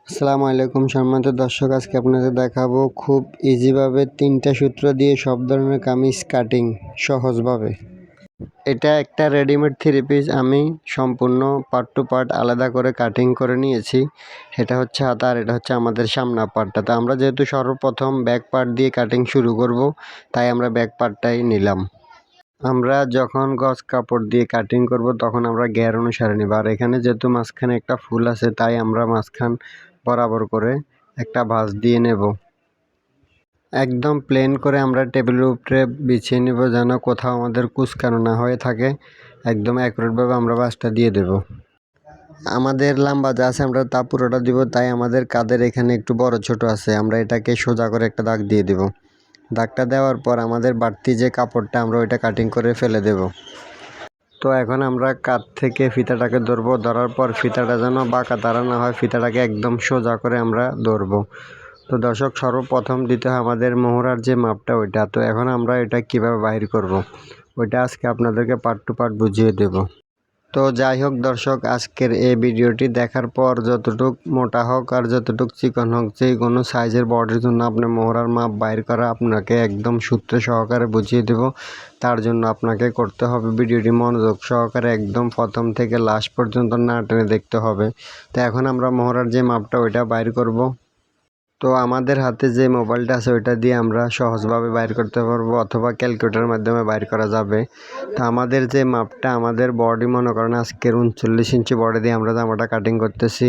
আসসালামু আলাইকুম সম্মানিত দর্শক, আজকে আপনাদের দেখাবো খুব ইজিভাবে 3টা সূত্র দিয়ে সব ধরনের কামিজ কাটিং সহজভাবে। এটা একটা রেডিমেড থ্রি পিস আমি সম্পূর্ণ পার্ট টু পার্ট আলাদা করে কাটিং করে নিয়েছি। এটা হচ্ছে হাতা আর এটা হচ্ছে আমাদের সামনা পার্টটা। তো আমরা যেহেতু সর্বপ্রথম ব্যাক পার্ট দিয়ে কাটিং শুরু করব, তাই আমরা ব্যাক পার্টটাই নিলাম। আমরা যখন গজ কাপড় দিয়ে কাটিং করব তখন আমরা গ্যার অনুসারে নিব। আর এখানে যেহেতু মাঝখানে একটা ফুল আছে, তাই আমরা মাঝখান বরাবর করে একটা ভাঁজ দিয়ে নেব। একদম প্লেন করে আমরা টেবিলের উপরে বিছিয়ে নেব, যেন কোথাও আমাদের কুঁচকানো না হয়ে থাকে। একদম অ্যাকুরেটভাবে আমরা ভাঁজটা দিয়ে দেব। আমাদের লম্বা যা আছে আমরা তা পুরোটা দিব, তাই আমাদের কাঁধের এখানে একটু বড় ছোট আছে, আমরা এটাকে সোজা করে একটা দাগ দিয়ে দেব। দাগটা দেওয়ার পর আমাদের বাড়তি যে কাপড়টা আমরা ওইটা কাটিং করে ফেলে দেব। তো এখন আমরা কাঁধ থেকে ফিতাটাকে ধরবো, ধরার পর ফিতাটা যেন বাঁকা তারা না হয়, ফিতাটাকে একদম সোজা করে আমরা ধরবো। তো দর্শক, সর্বপ্রথম দিতে হয় আমাদের মোহরার যে মাপটা ওইটা। তো এখন আমরা এটা কিভাবে বাহির করব, ওইটা আজকে আপনাদেরকে পার্ট টু পার্ট বুঝিয়ে দেব। তো যাই হোক দর্শক, আজকের এই ভিডিওটি দেখার পর যতটুক মোটা হোক আর যতটুক চিকন হোক, যে কোনো সাইজের বডির জন্য আপনার মোহরার মাপ বাইর করা আপনাকে একদম সূত্র সহকারে বুঝিয়ে দেব। তার জন্য আপনাকে করতে হবে ভিডিওটি মনোযোগ সহকারে একদম প্রথম থেকে লাস্ট পর্যন্ত না টেনে দেখতে হবে। তো এখন আমরা মোহরার যে মাপটা ওইটা বাইর করব। তো আমাদের হাতে যে মোবাইলটা আছে ওইটা দিয়ে আমরা সহজভাবে বাইর করতে পারবো, অথবা ক্যালকুলেটরের মাধ্যমে বাইর করা যাবে। তো আমাদের যে মাপটা, আমাদের বডি মনে করেন আজকের 39 ইঞ্চি বডি দিয়ে আমরা জামাটা কাটিং করতেছি।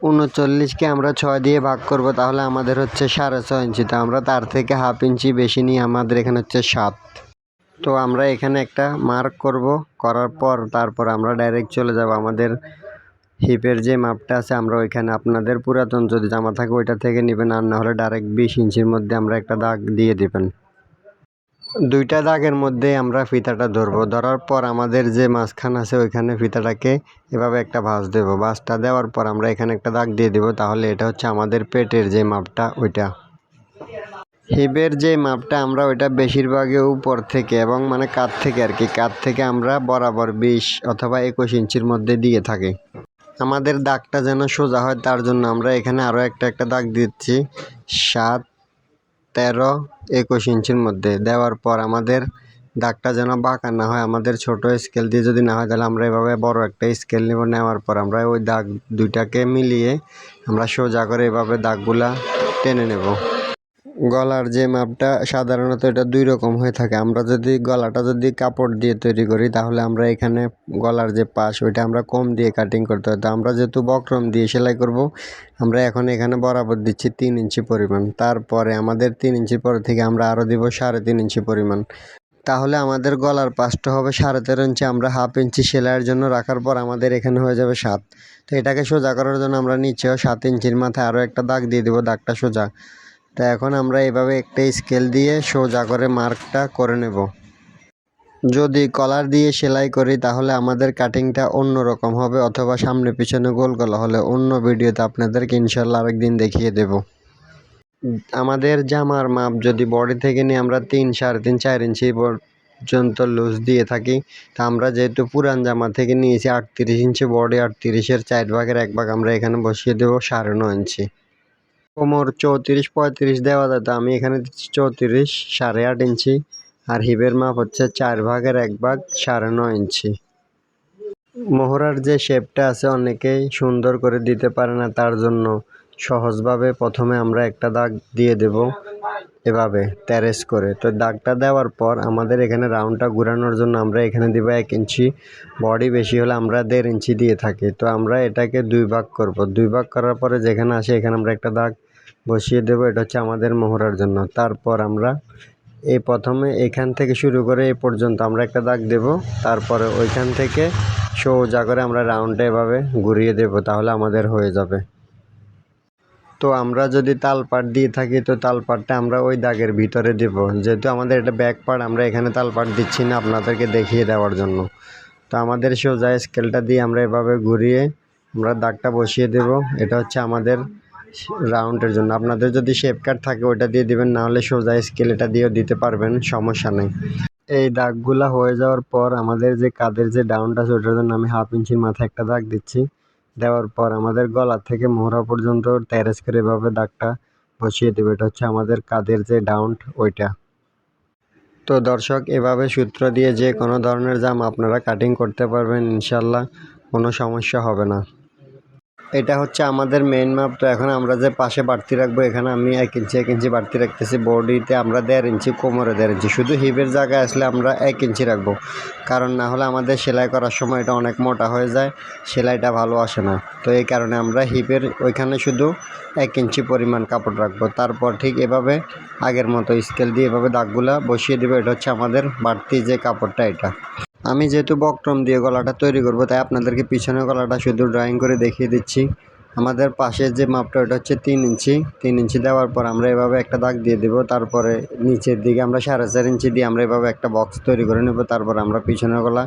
39কে আমরা 6 দিয়ে ভাগ করব, তাহলে আমাদের হচ্ছে 6.5 ইঞ্চি। তো আমরা তার থেকে হাফ ইঞ্চি বেশি নিয়ে আমাদের এখানে হচ্ছে 7। তো আমরা এখানে একটা মার্ক করব, করার পর তারপর আমরা ডাইরেক্ট চলে যাব আমাদের হিপের যে মাপটা আছে। আমরা ওইখানে আপনাদের পুরাতন যদি জামা থাকে ওইটা থেকে নেবেন, আর না হলে ডাইরেক্ট 20 ইঞ্চির মধ্যে আমরা একটা দাগ দিয়ে দেবেন। দুইটা দাগের মধ্যে আমরা ফিতাটা ধরবো, ধরার পর আমাদের যে মাঝখান আছে ওইখানে ফিতাটাকে এভাবে একটা ভাঁজ দেব। ভাঁজটা দেওয়ার পর আমরা এখানে একটা দাগ দিয়ে দেব, তাহলে এটা হচ্ছে আমাদের পেটের যে মাপটা ওইটা। হিপের যে মাপটা আমরা ওইটা বেশিরভাগই উপর থেকে এবং মানে কাঁধ থেকে আর কি, কাঁধ থেকে আমরা বরাবর 20 অথবা 21 ইঞ্চির মধ্যে দিয়ে থাকি। আমাদের দাগটা যেন সোজা হয় তার জন্য আমরা এখানে আরও একটা দাগ দিচ্ছি 7, 13, 21 ইঞ্চির মধ্যে। দেওয়ার পর আমাদের দাগটা যেন বাঁকা না হয়, আমাদের ছোট স্কেল দিয়ে যদি না হয় তাহলে আমরা এভাবে বড় একটা স্কেল নেব। নেওয়ার পর আমরা ওই দাগ দুইটাকে মিলিয়ে আমরা সোজা করে এভাবে দাগগুলা টেনে নেব। গলার যে মাপটা সাধারণত এটা দুই রকম হয়ে থাকে। আমরা যদি গলাটা যদি কাপড় দিয়ে তৈরি করি তাহলে আমরা এখানে গলার যে পাশ ওইটা আমরা কম দিয়ে কাটিং করতে হয়। তো আমরা যেহেতু বক্রম দিয়ে সেলাই করব, আমরা এখন এখানে বরাবর দিচ্ছি 3 ইঞ্চি পরিমাণ। তারপরে আমাদের 3 ইঞ্চি পরে থেকে আমরা আরও দিব 3.5 ইঞ্চি পরিমাণ। তাহলে আমাদের গলার পাশটা হবে 13.5 ইঞ্চি। আমরা হাফ ইঞ্চি সেলাইয়ের জন্য রাখার পর আমাদের এখানে হয়ে যাবে 7। তো এটাকে সোজা করার জন্য আমরা নিচেও 7 ইঞ্চির মাথায় আরও একটা দাগ দিয়ে দেবো, দাগটা সোজা। তো এখন আমরা এভাবে একটা স্কেল দিয়ে সোজা করে মার্কটা করে নেব। যদি কলার দিয়ে সেলাই করি তাহলে আমাদের কাটিংটা অন্য রকম হবে, অথবা সামনে পিছনে গোল গলা হলে অন্য ভিডিওতে আপনাদেরকে ইনশাল্লাহ আরেকদিন দেখিয়ে দেব। আমাদের জামার মাপ যদি বডি থেকে নিয়ে আমরা 3, 3.5, 4 ইঞ্চি পর্যন্ত লুজ দিয়ে থাকি। তা আমরা যেহেতু পুরান জামা থেকে নিয়েছি 38 ইঞ্চি বডি, 38-এর 4 ভাগের 1 ভাগ আমরা এখানে বসিয়ে দেবো 9.5 ইঞ্চি। কোমর 34-35 দেওয়া যায়, তো আমি এখানে দিচ্ছি 34, 8.5 ইঞ্চি। আর হিপের মাপ হচ্ছে 4 ভাগের 1 ভাগ, 9.5 ইঞ্চি। মোহরার যে শেপটা আছে অনেকেই সুন্দর করে দিতে পারে না, তার জন্য সহজভাবে প্রথমে আমরা একটা দাগ দিয়ে দেব এভাবে তেরেস করে। তো দাগটা দেওয়ার পর আমাদের এখানে রাউন্ডটা ঘোরানোর জন্য আমরা এখানে দিব 1 ইঞ্চি। বডি বেশি হলে আমরা 1.5 ইঞ্চি দিয়ে থাকি। তো আমরা এটাকে 2 ভাগ করব। 2 ভাগ করার পরে যেখানে আসে এখানে আমরা একটা দাগ বসিয়ে দেব, এটা হচ্ছে আমাদের মোহরার জন্য। তারপর আমরা এই প্রথমে এখান থেকে শুরু করে এই পর্যন্ত আমরা একটা দাগ দেব, তারপরে ওইখান থেকে সোজা করে আমরা রাউন্ডটা এভাবে ঘুরিয়ে দেব, তাহলে আমাদের হয়ে যাবে। তো আমরা যদি তালপাট দিয়ে থাকি তো তালপাটটা আমরা ওই দাগের ভিতরে দেব। যেহেতু আমাদের এটা ব্যাক পার্ট, আমরা এখানে তালপাট দিচ্ছি না আপনাদেরকে দেখিয়ে দেওয়ার জন্য। তো আমাদের সোজা স্কেলটা দিয়ে আমরা এভাবে ঘুরিয়ে আমরা দাগটা বসিয়ে দেব। এটা হচ্ছে আমাদের রাউন্ডের জন্য। আপনাদের যদি শেপ কাট থাকে ওইটা দিয়ে দিবেন, না হলে সোজা স্কেল এটা দিয়েও দিতে পারবেন, সমস্যা নেই। এই দাগগুলা হয়ে যাওয়ার পর আমাদের যে কাঁধের যে ডাউনটা আছে ওটার জন্য আমি হাফ ইঞ্চির মাথায় একটা দাগ দিচ্ছি। দেওয়ার পর আমাদের গলা থেকে মোহরা পর্যন্ত তেরেস করে এভাবে দাগটা বসিয়ে দেবে। এটা হচ্ছে আমাদের কাঁধের যে ডাউন্ট ওইটা। তো দর্শক, এভাবে সূত্র দিয়ে যে কোনো ধরনের জামা আপনারা কাটিং করতে পারবেন, ইনশাল্লাহ কোনো সমস্যা হবে না। এটা হচ্ছে আমাদের মেইন মাপ। তো এখন আমরা যে পাশে বাড়তি রাখবো, এখানে আমি 1 ইঞ্চি বাড়তি রাখতেছি। বডিতে আমরা 1.5 ইঞ্চি, কোমরে 1.5 ইঞ্চি। শুধু হিপের জায়গায় আসলে আমরা 1 ইঞ্চি রাখবো, কারণ না হলে আমাদের সেলাই করার সময় এটা অনেক মোটা হয়ে যায়, সেলাইটা ভালো আসে না। তো এই কারণে আমরা হিপের ওইখানে শুধু 1 ইঞ্চি পরিমাণ কাপড় রাখবো। তারপর ঠিক এভাবে আগের মতো স্কেল দিয়ে এভাবে দাগগুলা বসিয়ে দেবো। এটা হচ্ছে আমাদের বাড়তি যে কাপড়টা এটা। আমি যেহেতু বক্রম দিয়ে গলাটা তৈরি করব, তাই আপনাদেরকে পিছনের গলাটা শুধু ড্রয়িং করে দেখিয়ে দিচ্ছি। আমাদের পাশের যে মাপটা ওটা হচ্ছে 3 ইঞ্চি। 3 ইঞ্চি দেওয়ার পর আমরা এভাবে একটা দাগ দিয়ে দেবো। তারপরে নিচের দিকে আমরা 4.5 ইঞ্চি দিয়ে আমরা এভাবে একটা বক্স তৈরি করে নেব। তারপর আমরা পিছনের গলা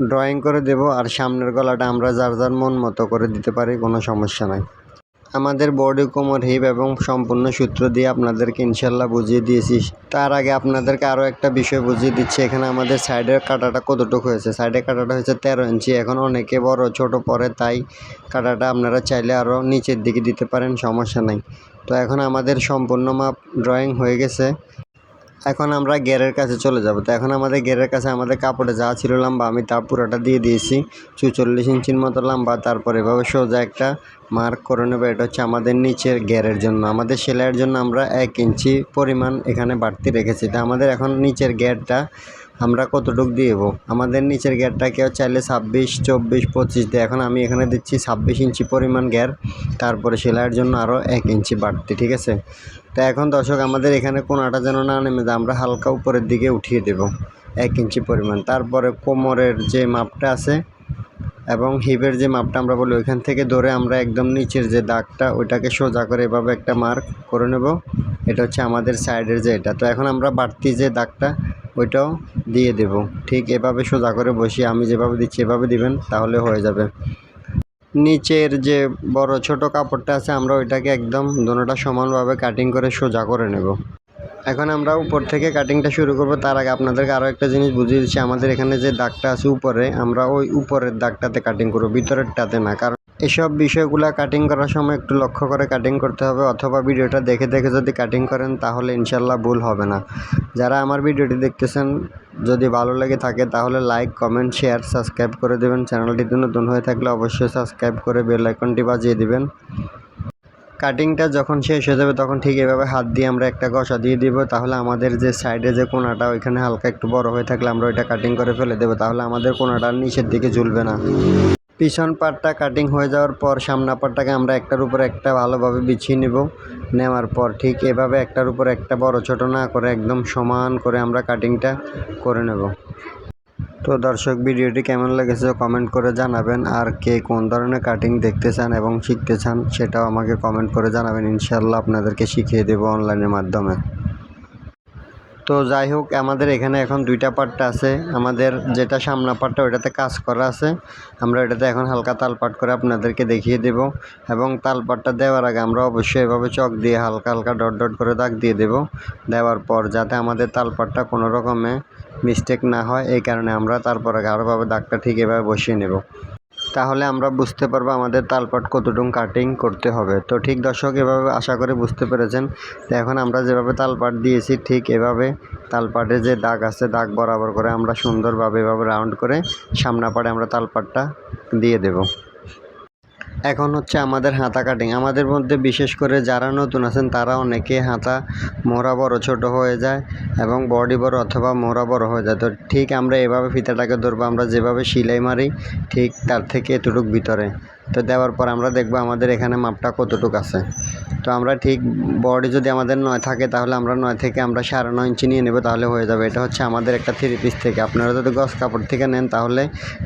ড্রয়িং করে দেব, আর সামনের গলাটা আমরা যার যার মন মতো করে দিতে পারি, কোনো সমস্যা নাই। আমাদের বডি, কোমর, হিপ এবং সম্পূর্ণ সূত্র দিয়ে আপনাদেরকে ইনশাল্লাহ বুঝিয়ে দিয়েছি। তার আগে আপনাদেরকে আরও একটা বিষয় বুঝিয়ে দিচ্ছি। এখানে আমাদের সাইডের কাটাটা কতটুকু হয়েছে। সাইডের কাটাটা হয়েছে 13 ইঞ্চি। এখন অনেকে বড় ছোট পরে, তাই কাটাটা আপনারা চাইলে আরও নিচের দিকে দিতে পারেন, সমস্যা নাই। তো এখন আমাদের সম্পূর্ণ মাপ ড্রয়িং হয়ে গেছে। এখন আমরা গেরের কাছে চলে যাব। তো এখন আমাদের গেরের কাছে আমাদের কাপড়ে যা ছিল লম্বা, আমি তা পুরোটা দিয়ে দিয়েছি 44 ইঞ্চির মতো লম্বা। তারপর এভাবে সোজা একটা মার্ক করে নেব। এটা হচ্ছে আমাদের নিচের গেরের জন্য। আমাদের সেলাইয়ের জন্য আমরা 1 ইঞ্চি পরিমাণ এখানে বাড়তি রেখেছি। তো আমাদের এখন নিচের গেরটা আমরা কতটুকু দিব। আমাদের নিচের গেরটা কেউ চাইলে 26, 24, 25 দেয়। এখন আমি এখানে দিচ্ছি 26 ইঞ্চি পরিমাণ গের। তারপরে সেলাইয়ের জন্য আরও 1 ইঞ্চি বাড়তি, ঠিক আছে। তো এখন দর্শক, আমাদের এখানে কোনাটা যেন না নেমে যায়, আমরা হালকা উপরের দিকে উঠিয়ে দেব 1 ইঞ্চি পরিমাণ। তারপরে কোমরের যে মাপটা আছে এবং হিপের যে মাপটা আমরা বলি, ওইখান থেকে ধরে আমরা একদম নিচের যে দাগটা ওইটাকে সোজা করে এভাবে একটা মার্ক করে নেব। এটা হচ্ছে আমাদের সাইডের যে এটা। তো এখন আমরা বাড়তি যে দাগটা ওইটাও দিয়ে দেব। ঠিক এভাবে সোজা করে বসিয়ে আমি যেভাবে দিচ্ছি এভাবে দিবেন, তাহলে হয়ে যাবে। নিচের যে বড় ছোট কাপড়টা আছে, আমরা ওইটাকে একদম দোনোটা সমানভাবে কাটিং করে সোজা করে নেব। এখন আমরা উপর থেকে কাটিংটা শুরু করব। তার আগে আপনাদেরকে আরও একটা জিনিস বুঝিয়ে দিচ্ছি। আমাদের এখানে যে দাগটা আছে উপরে, আমরা ওই উপরের দাগটাতে কাটিং করব, ভিতরেরটাতে না। কারণ এসব বিষয়গুলো কাটিং করার সময় একটু লক্ষ্য করে কাটিং করতে হবে, অথবা ভিডিওটা দেখে দেখে যদি কাটিং করেন তাহলে ইনশাল্লাহ ভুল হবে না। যারা আমার ভিডিওটি দেখতেছেন, যদি ভালো লেগে থাকে তাহলে লাইক, কমেন্ট, শেয়ার, সাবস্ক্রাইব করে দেবেন। চ্যানেলটিতে নতুন হয়ে থাকলে অবশ্যই সাবস্ক্রাইব করে বেল আইকনটি বাজিয়ে দিবেন। কাটিংটা যখন শেষ হয়ে যাবে তখন ঠিক এভাবে হাত দিয়ে আমরা একটা ঘষা দিয়ে দিব। তাহলে আমাদের যে সাইডে যে কোনাটা ওইখানে হালকা একটু বড় হয়ে থাকলে আমরা ওইটা কাটিং করে ফেলে দেবো। তাহলে আমাদের কোনাটা নিচের দিকে ঝুলবে না। পিছন পাটটা কাটিং হয়ে যাওয়ার পর সামনা পাটটাকে আমরা একটার উপর একটা ভালোভাবে বিছিয়ে নেব। নেওয়ার পর ঠিক এভাবে একটার উপর একটা বড় ছোট না করে একদম সমান করে আমরা কাটিংটা করে নেব। তো দর্শক, ভিডিওটি কেমন লেগেছে কমেন্ট করে জানাবেন। আর কে কোন ধরনের কাটিং দেখতে চান এবং শিখতে চান সেটাও আমাকে কমেন্ট করে জানাবেন। ইনশাল্লাহ আপনাদেরকে শিখিয়ে দেব অনলাইনের মাধ্যমে। তো যাই হোক, আমাদের এখানে এখন দুইটা পাটটা আছে। আমাদের যেটা সামনা পাটটা ওইটাতে কাজ করা আছে, আমরা এটাতে এখন হালকা তালপাট করে আপনাদেরকে দেখিয়ে দেব। এবং তালপাটটা দেওয়ার আগে আমরা অবশ্যই এভাবে চক দিয়ে হালকা হালকা ডট ডট করে দাগ দিয়ে দেব। দেওয়ার পর যাতে আমাদের তালপাটটা কোনো রকমে মিস্টেক না হয়, এই কারণে আমরা তারপর আরোভাবে দাগটা ঠিক এভাবে বসিয়ে নেব। তাহলে আমরা বুঝতে পারবো আমাদের তালপাট কতটুকু কাটিং করতে হবে। তো ঠিক দর্শক, এভাবে আশা করে বুঝতে পেরেছেন। তো এখন আমরা যেভাবে তালপাট দিয়েছি ঠিক এভাবে তালপাটে যে দাগ আছে দাগ বরাবর করে আমরা সুন্দরভাবে এভাবে রাউন্ড করে সামনা পাড়ে আমরা তালপাটটা দিয়ে দেব। এখন হচ্ছে আমাদের হাতা কাটিং। আমাদের মধ্যে বিশেষ করে যারা নতুন আছেন তারা অনেকে হাতা মোহরা বড় ছোট হয়ে যায় এবং বডি বড় অথবা মোহরা বড় হয়ে যায়। তো ঠিক আমরা এভাবে ফিতাটাকে ধরবো, আমরা যেভাবে সেলাই মারি ঠিক তার থেকে এতটুক ভিতরে। তো দেওয়ার পর আমরা দেখব আমাদের এখানে মাপটা কতটুকু আছে। তো আমরা ঠিক বডি যদি আমাদের 9 থাকে তাহলে আমরা 9 থেকে আমরা 9.5 ইঞ্চি নিয়ে নেব, তাহলে হয়ে যাবে। এটা হচ্ছে আমাদের একটা 3 পিস থেকে। আপনারা যদি গজ কাপড় থেকে নেন তাহলে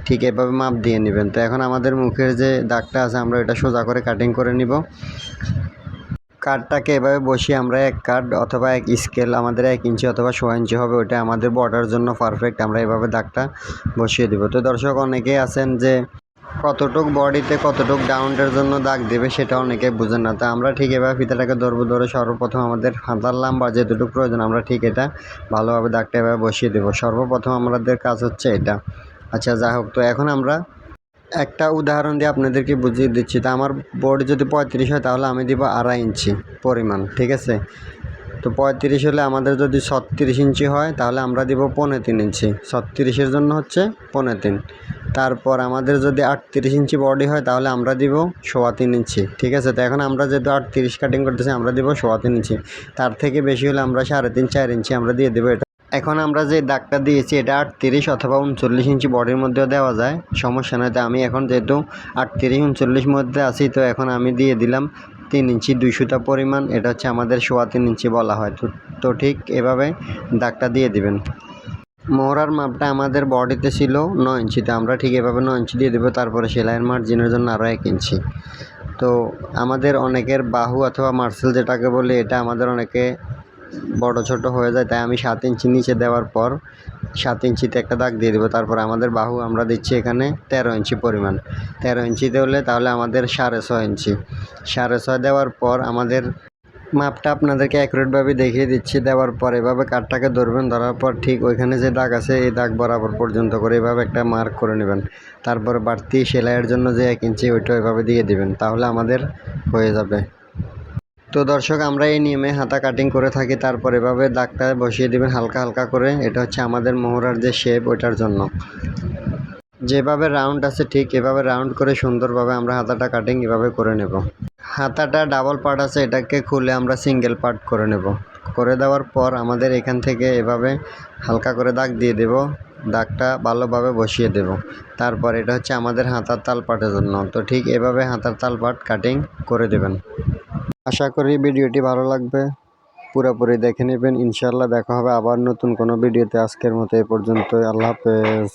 ঠিক এভাবে মাপ দিয়ে নেবেন। তো এখন আমাদের মুখের যে দাগটা আছে আমরা এটা সোজা করে কাটিং করে নিব। কাটটাকে এভাবে বসিয়ে আমরা এক কাট অথবা এক স্কেল, আমাদের 1 ইঞ্চি অথবা 1.5 ইঞ্চি হবে, ওইটা আমাদের বর্ডার জন্য পারফেক্ট। আমরা এভাবে দাগটা বসিয়ে দিব। তো দর্শক, অনেকেই আছেন যে কতটুক বডিতে কতটুক ডাউনের জন্য দাগ দেবে সেটা অনেকে বুঝেন না। তা আমরা ঠিক এভাবে ফিতাটাকে ধরে সর্বপ্রথম আমাদের হাতার লম্বা যেটুকু প্রয়োজন আমরা ঠিক এটা ভালোভাবে দাগটা এভাবে বসিয়ে দেবো। সর্বপ্রথম আমাদের কাজ হচ্ছে এটা। আচ্ছা, যাই হোক, তো এখন আমরা একটা উদাহরণ দিয়ে আপনাদেরকে বুঝিয়ে দিচ্ছি। তা আমার বোর্ড যদি 35 হয় তাহলে আমি দিব 2.5 ইঞ্চি পরিমাণ, ঠিক আছে। তো 35 হলে আমাদের যদি 36 ইঞ্চি হয় তাহলে আমরা দিব 3.5 ইঞ্চি, 36-এর জন্য হচ্ছে 3.5। তারপর আমাদের যদি 38 ইঞ্চি বডি হয় তাহলে আমরা দিব 3.25 ইঞ্চি, ঠিক আছে। তো এখন আমরা যেহেতু 38 কাটিং করতেছি আমরা দিব 3.25 ইঞ্চি, তার থেকে বেশি হলে আমরা 3.5-4 ইঞ্চি আমরা দিয়ে দেবো এটা। এখন আমরা যে দাগটা দিয়েছি এটা 38 অথবা 39 ইঞ্চি বডির মধ্যেও দেওয়া যায়, সমস্যা নয়। তো আমি এখন যেহেতু 38-39 মধ্যে আছি, তো এখন আমি দিয়ে দিলাম 3 ইঞ্চি 2 সুতা পরিমাণ, এটা হচ্ছে আমাদের 3.25 ইঞ্চি বলা হয়। তো ঠিক এভাবে দাগটা দিয়ে দিবেন। মোহরার মাপটা আমাদের বডিতে ছিল 9 ইঞ্চি, তো আমরা ঠিক এভাবে 9 ইঞ্চি দিয়ে দেবো। তারপরে সেলাইয়ের মার্জিনের জন্য আরও 1 ইঞ্চি। তো আমাদের অনেকের বাহু অথবা মার্সেল যেটাকে বলে, এটা আমাদের অনেকে বড় ছোট হয়ে যায়, তাই আমি 7 ইঞ্চি নিচে দেওয়ার পর 7 ইঞ্চিতে একটা দাগ দিয়ে দেবো। তারপর আমাদের বাহু আমরা দিচ্ছি এখানে 13 ইঞ্চি পরিমাণ। 13 ইঞ্চিতে হলে তাহলে আমাদের 6.5 ইঞ্চি। 6.5 দেওয়ার পর আমাদের মাপটা আপনাদেরকে অ্যাকুরেটভাবে দেখিয়ে দিচ্ছি। দেওয়ার পর এভাবে কাঠটাকে ধরবেন, ধরার পর ঠিক ওইখানে যে দাগ আছে এই দাগ বরাবর পর্যন্ত করে এভাবে একটা মার্ক করে নেবেন। তারপর বাড়তি সেলাইয়ের জন্য যে 1 ইঞ্চি ওইটা এভাবে দিয়ে দিবেন, তাহলে আমাদের হয়ে যাবে। তো দর্শক, আমরা এই নিয়মে হাতা কাটিং করে থাকি। তারপর এভাবে দাগটা বসিয়ে দিবেন হালকা হালকা করে। এটা হচ্ছে আমাদের মোহরার যে শেপ ওইটার জন্য। যেভাবে রাউন্ড আছে ঠিক এভাবে রাউন্ড করে সুন্দরভাবে আমরা হাতাটা কাটিং এভাবে করে নেব। হাতাটা ডাবল পার্ট আছে, এটাকে খুলে আমরা সিঙ্গেল পার্ট করে নেব। করে দেওয়ার পর আমাদের এখান থেকে এভাবে হালকা করে দাগ দিয়ে দেব, দাগটা ভালোভাবে বসিয়ে দেব। তারপর এটা হচ্ছে আমাদের হাতার তালপাটের জন্য। তো ঠিক এভাবে হাতার তালপাট কাটিং করে দেবেন। আশা করি ভিডিওটি ভালো লাগবে, পুরোপুরি দেখে নেবেন। ইনশাআল্লাহ দেখা হবে আবার নতুন কোনো ভিডিওতে। আজকের মতো এ পর্যন্তই। আল্লাহ হাফেজ।